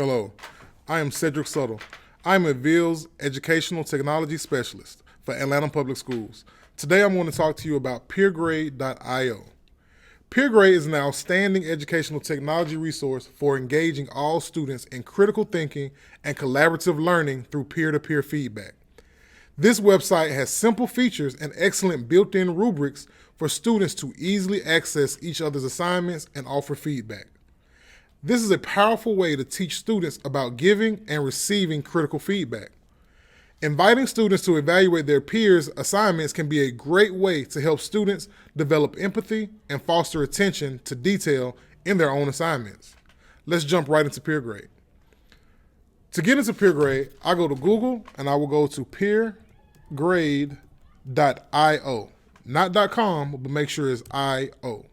Hello, I am Cedric Suttle. I am a VILS Educational Technology Specialist for Atlanta Public Schools. Today I'm going to talk to you about peergrade.io. Peergrade is an outstanding educational technology resource for engaging all students in critical thinking and collaborative learning through peer-to-peer feedback. This website has simple features and excellent built-in rubrics for students to easily access each other's assignments and offer feedback. This is a powerful way to teach students about giving and receiving critical feedback. Inviting students to evaluate their peers' assignments can be a great way to help students develop empathy and foster attention to detail in their own assignments. Let's jump right into peergrade. To get into peergrade, I go to Google and I will go to peergrade.io. Not .com, but make sure it's .io.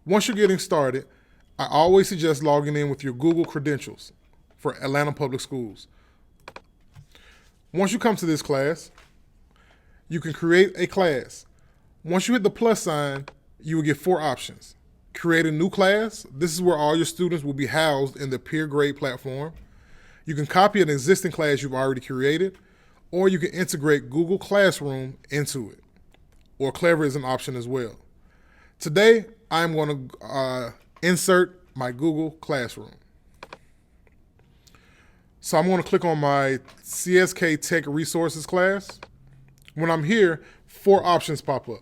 Once you're getting started, I always suggest logging in with your Google credentials for Atlanta Public Schools. Once you come to this class, you can create a class. Once you hit the plus sign, you will get 4 options. Create a new class. This is where all your students will be housed in the peergrade platform. You can copy an existing class you've already created, or you can integrate Google Classroom into it. Or Clever is an option as well. Today, I'm going to insert my Google Classroom. So I'm going to click on my CSK Tech Resources class. When I'm here, 4 options pop up.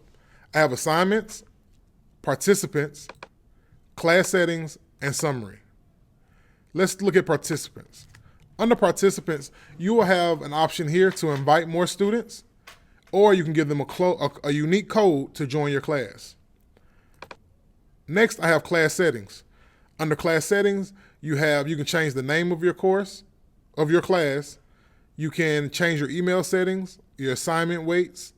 I have assignments, participants, class settings, and summary. Let's look at participants. Under participants, you will have an option here to invite more students, or you can give them a unique code to join your class. Next, I have class settings. Under class settings, you can change the name of your course, of your class. You can change your email settings, your assignment weights,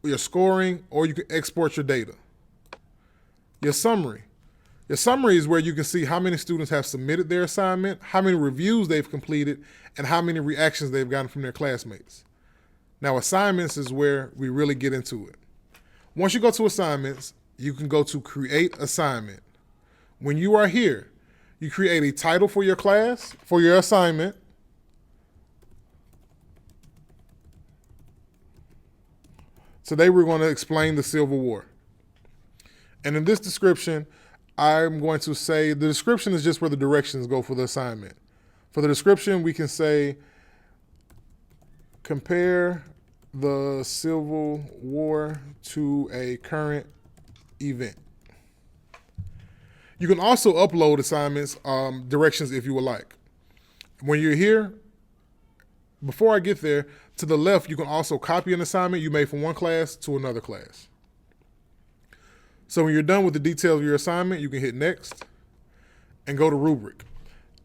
your scoring, or you can export your data. Your summary. Your summary is where you can see how many students have submitted their assignment, how many reviews they've completed, and how many reactions they've gotten from their classmates. Now, assignments is where we really get into it. Once you go to assignments, you can go to Create Assignment. When you are here, you create a title for your class, for your assignment. Today we're going to explain the Civil War. And in this description, I'm going to say, the description is just where the directions go for the assignment. For the description, we can say, compare the Civil War to a current event. You can also upload assignments, directions if you would like. When you're here, before I get there, to the left, you can also copy an assignment you made from one class to another class. So when you're done with the details of your assignment, you can hit next and go to Rubric.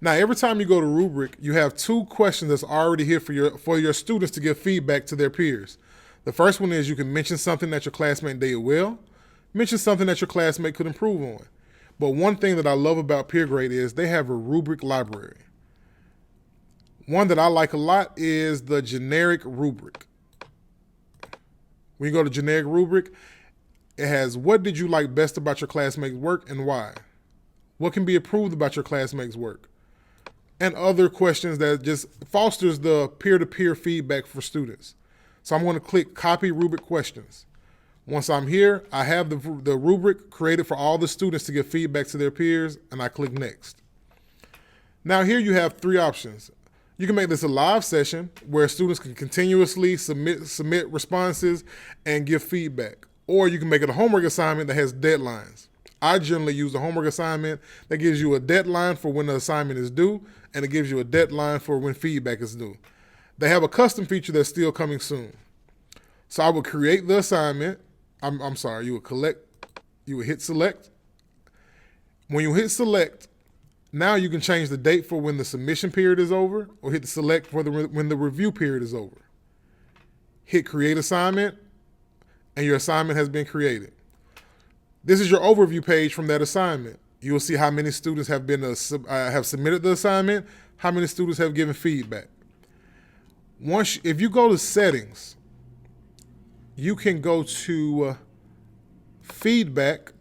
Now, every time you go to Rubric, you have 2 questions that's already here for your students to give feedback to their peers. The first one is you can mention something that your classmate did well, mention something that your classmate could improve on. But one thing that I love about peergrade is they have a rubric library. One that I like a lot is the generic rubric. When you go to generic rubric, it has what did you like best about your classmate's work and why? What can be improved about your classmate's work? And other questions that just fosters the peer-to-peer feedback for students. So I'm going to click Copy Rubric Questions. Once I'm here, I have the rubric created for all the students to give feedback to their peers, and I click Next. Now here you have 3 options. You can make this a live session where students can continuously submit responses and give feedback. Or you can make it a homework assignment that has deadlines. I generally use a homework assignment that gives you a deadline for when the assignment is due, and it gives you a deadline for when feedback is due. They have a custom feature that's still coming soon. So I would create the assignment. You would hit select. When you hit select, now you can change the date for when the submission period is over, or hit the select for when the review period is over. Hit create assignment, and your assignment has been created. This is your overview page from that assignment. You will see how many students have submitted the assignment, how many students have given feedback. If you go to settings, you can go to feedback,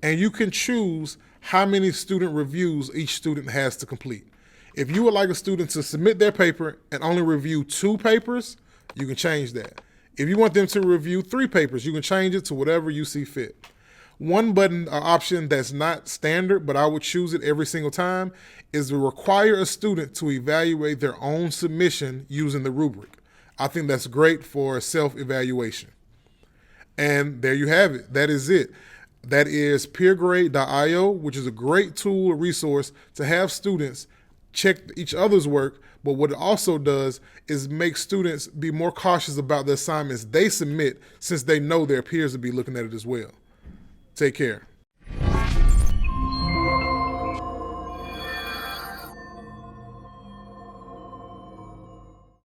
and you can choose how many student reviews each student has to complete. If you would like a student to submit their paper and only review 2 papers, you can change that. If you want them to review 3 papers, you can change it to whatever you see fit. One button option that's not standard, but I would choose it every single time, is to require a student to evaluate their own submission using the rubric. I think that's great for self-evaluation. And there you have it. That is it. That is peergrade.io, which is a great tool or resource to have students check each other's work. But what it also does is make students be more cautious about the assignments they submit, since they know their peers will be looking at it as well. Take care.